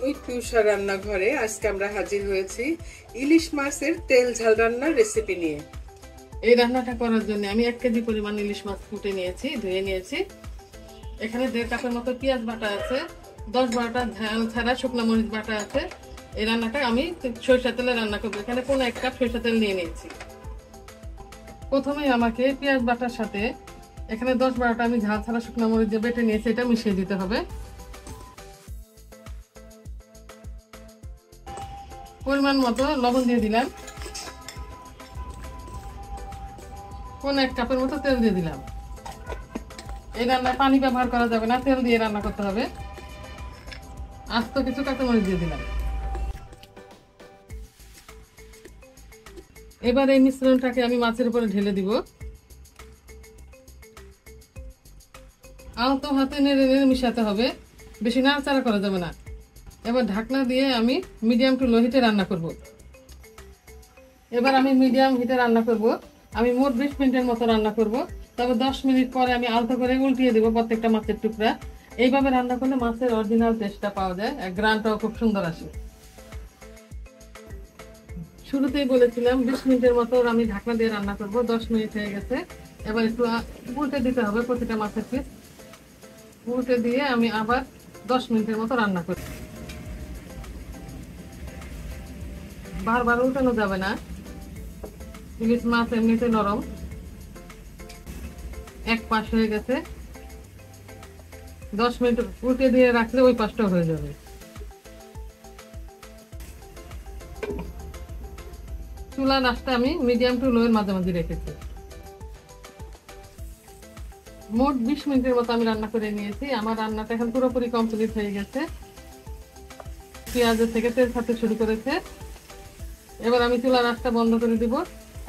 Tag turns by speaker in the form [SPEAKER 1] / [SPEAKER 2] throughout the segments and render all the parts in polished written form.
[SPEAKER 1] With পিউষা রান্নাঘরে আজকে আমরা হাজির হয়েছি ইলিশ মাছের তেল ঝাল রান্নার রেসিপি নিয়ে।
[SPEAKER 2] এই রান্নাটা করার জন্য আমি 1 কেজি পরিমাণ ইলিশ মাছ কুটে নিয়েছি, ধুয়ে নিয়েছি। এখানে 1.5 কাপের মতো পেঁয়াজ বাটা আছে, 10-12টা ঝাল ছাড়া শুকনো মরিচ বাটা আছে। এই রান্নাটা আমি সরিষা তেলে রান্না করবো। এখানে 1 কাপ সরিষা তেল নিয়ে নিয়েছি। প্রথমে আমাকে পেঁয়াজ বাটার সাথে এখানে 10-12টা আমি ঝাল ছাড়া শুকনো মরিচ যে বেটে নিয়েছি এটা মিশিয়ে দিতে হবে। পরিমাণ মতো লবণ দিয়ে দিলাম। 1 কাপের মতো তেল দিয়ে দিলাম। এই রান্নায় পানি ব্যবহার করা যাবে না, তেল দিয়ে রান্না করতে হবে। আস্ত কিছু কাঁচামরিচ দিয়ে দিলাম। এবার এই মিশ্রণটাকে আমি মাছের উপরে ঢেলে দিব। আলতো হাতে নেড়ে নেড়ে মিশাতে হবে, বেশি নাড়াচাড়া করা যাবে না। এবার ঢাকনা দিয়ে আমি মিডিয়াম টু লো হিটে রান্না করব। এবার আমি মিডিয়াম হিটে রান্না করব। আমি মোট 20 মিনিটের মতো রান্না করব। তবে 10 মিনিট পরে আমি আলতো করে উল্টিয়ে দেবো প্রত্যেকটা মাছের টুকরা। এইভাবে রান্না করলে মাছের অরিজিনাল টেস্টটা পাওয়া যায়, গ্রানটাও খুব সুন্দর আসে। শুরুতেই বলেছিলাম 20 মিনিটের মতো আমি ঢাকনা দিয়ে রান্না করব। 10 মিনিট হয়ে গেছে। এবার একটু উল্টে দিতে হবে প্রতিটা মাছের পিস। উল্টে দিয়ে আমি আবার 10 মিনিটের মতো রান্না করব। বারবার উল্টানো যাবে না, ইলিশ মাছ এমনিতে নরম। এক পাশ হয়ে গেছে, 10 মিনিট উল্টে দিয়ে রাখলে ওই পাশটা হয়ে যাবে। চুলার আঁচটা আমি মিডিয়াম টু লো এর মাঝামাঝি রেখেছি। মোট 20 মিনিটের মতো আমি রান্না করে নিয়েছি। আমার রান্নাটা এখন পুরোপুরি কমপ্লিট হয়ে গেছে। পেঁয়াজের থেকে তেল ছাড়তে শুরু করেছে। এবার আমি চুলার আঁচটা বন্ধ করে দিব।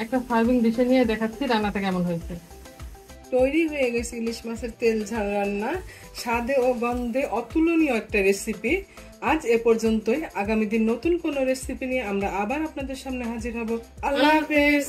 [SPEAKER 2] একটা সার্ভিং ডিশে নিয়ে দেখাচ্ছি রান্নাটা কেমন হয়েছে।
[SPEAKER 1] তৈরি হয়ে গেছে ইলিশ মাছের তেল ঝাল রান্না। স্বাদে ও গন্ধে অতুলনীয় একটা রেসিপি। আজ এ পর্যন্তই। আগামী দিন নতুন কোনো রেসিপি নিয়ে আমরা আবার আপনাদের সামনে হাজির হব। আল্লাহ হাফেজ।